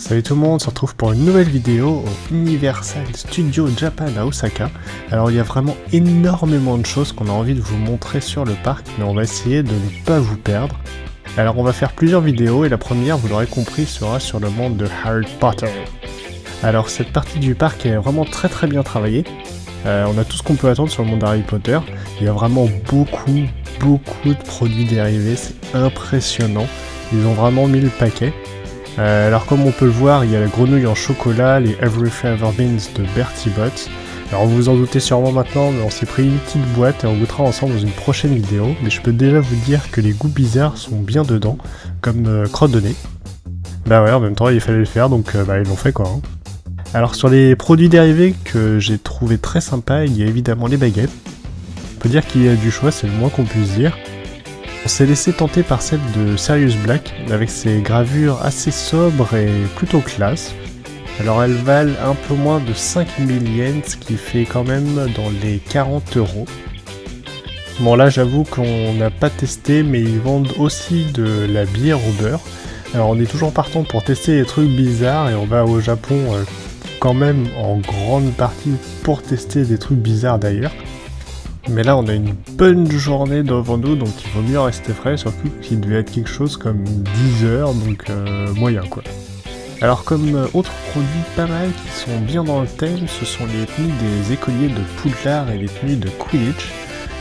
Salut tout le monde, on se retrouve pour une nouvelle vidéo au Universal Studio Japan à Osaka. Alors il y a vraiment énormément de choses qu'on a envie de vous montrer sur le parc, mais on va essayer de ne pas vous perdre. Alors on va faire plusieurs vidéos et la première, vous l'aurez compris, sera sur le monde de Harry Potter. Alors cette partie du parc est vraiment très bien travaillée. On a tout ce qu'on peut attendre sur le monde d'Harry Potter. Il y a vraiment beaucoup de produits dérivés, c'est impressionnant. Ils ont vraiment mis le paquet. Alors comme on peut le voir, il y a la grenouille en chocolat, les Every Flavor Beans de Bertie Bott. Alors vous vous en doutez sûrement maintenant, mais on s'est pris une petite boîte et on goûtera ensemble dans une prochaine vidéo. Mais je peux déjà vous dire que les goûts bizarres sont bien dedans, comme crotte de nez. Bah ouais, en même temps il fallait le faire, donc ils l'ont fait quoi. Hein. Alors sur les produits dérivés que j'ai trouvé très sympa, il y a évidemment les baguettes. On peut dire qu'il y a du choix, c'est le moins qu'on puisse dire. On s'est laissé tenter par celle de Sirius Black, avec ses gravures assez sobres et plutôt classe. Alors elles valent un peu moins de 5000 yens, ce qui fait quand même dans les 40 €. Bon là j'avoue qu'on n'a pas testé, mais ils vendent aussi de la bière au beurre. Alors on est toujours partant pour tester des trucs bizarres, et on va au Japon quand même en grande partie pour tester des trucs bizarres d'ailleurs. Mais là on a une bonne journée devant nous, donc il vaut mieux rester frais, surtout qu'il devait être quelque chose comme 10 heures, donc moyen quoi. Alors comme autres produits pas mal qui sont bien dans le thème, ce sont les tenues des écoliers de Poudlard et les tenues de Quidditch.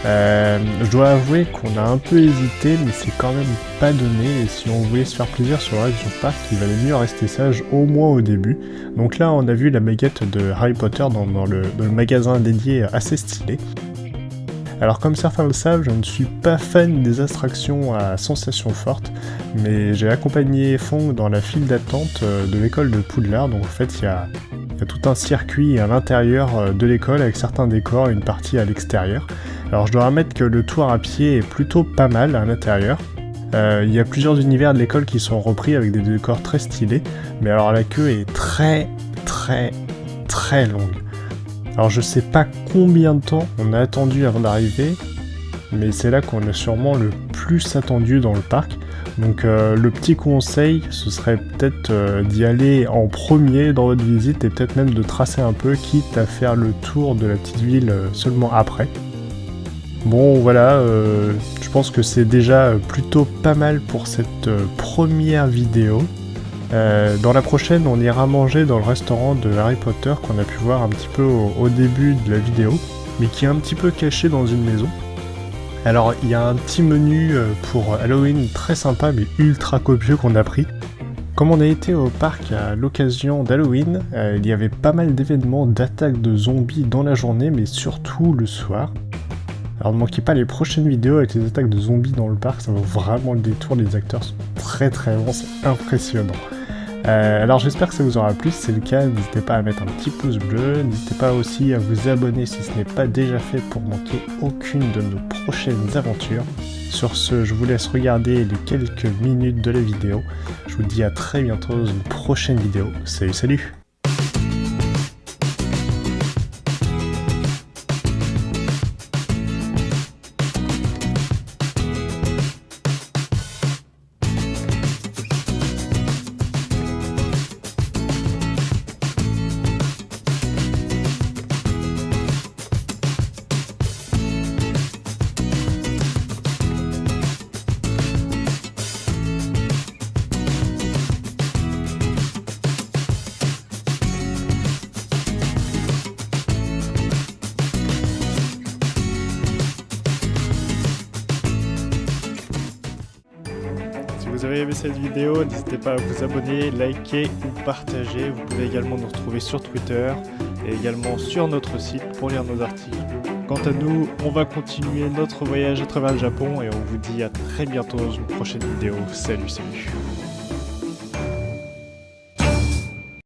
Je dois avouer qu'on a un peu hésité, mais c'est quand même pas donné, et si on voulait se faire plaisir sur le reste du parc, il valait mieux rester sage au moins au début. Donc là on a vu la baguette de Harry Potter dans le magasin dédié assez stylé. Alors comme certains le savent, je ne suis pas fan des attractions à sensations fortes, mais j'ai accompagné Fong dans la file d'attente de l'école de Poudlard, donc en fait il y a tout un circuit à l'intérieur de l'école avec certains décors et une partie à l'extérieur. Alors je dois admettre que le tour à pied est plutôt pas mal à l'intérieur. Il y a plusieurs univers de l'école qui sont repris avec des décors très stylés, mais alors la queue est très longue. Alors je sais pas combien de temps on a attendu avant d'arriver, mais c'est là qu'on a sûrement le plus attendu dans le parc. Donc le petit conseil, ce serait peut-être d'y aller en premier dans votre visite, et peut-être même de tracer un peu, quitte à faire le tour de la petite ville seulement après. Bon voilà, je pense que c'est déjà plutôt pas mal pour cette première vidéo. Dans la prochaine, on ira manger dans le restaurant de Harry Potter qu'on a pu voir un petit peu au début de la vidéo, mais qui est un petit peu caché dans une maison. Alors il y a un petit menu pour Halloween très sympa mais ultra copieux qu'on a pris. Comme on a été au parc à l'occasion d'Halloween, il y avait pas mal d'événements d'attaques de zombies dans la journée, mais surtout le soir. Alors ne manquez pas les prochaines vidéos avec les attaques de zombies dans le parc, ça vaut vraiment le détour, les acteurs sont très bons, c'est impressionnant. Alors j'espère que ça vous aura plu, si c'est le cas, n'hésitez pas à mettre un petit pouce bleu, n'hésitez pas aussi à vous abonner si ce n'est pas déjà fait pour manquer aucune de nos prochaines aventures. Sur ce, je vous laisse regarder les quelques minutes de la vidéo, je vous dis à très bientôt dans une prochaine vidéo, salut. Si vous avez aimé cette vidéo, n'hésitez pas à vous abonner, liker ou partager. Vous pouvez également nous retrouver sur Twitter et également sur notre site pour lire nos articles. Quant à nous, on va continuer notre voyage à travers le Japon et on vous dit à très bientôt dans une prochaine vidéo. Salut.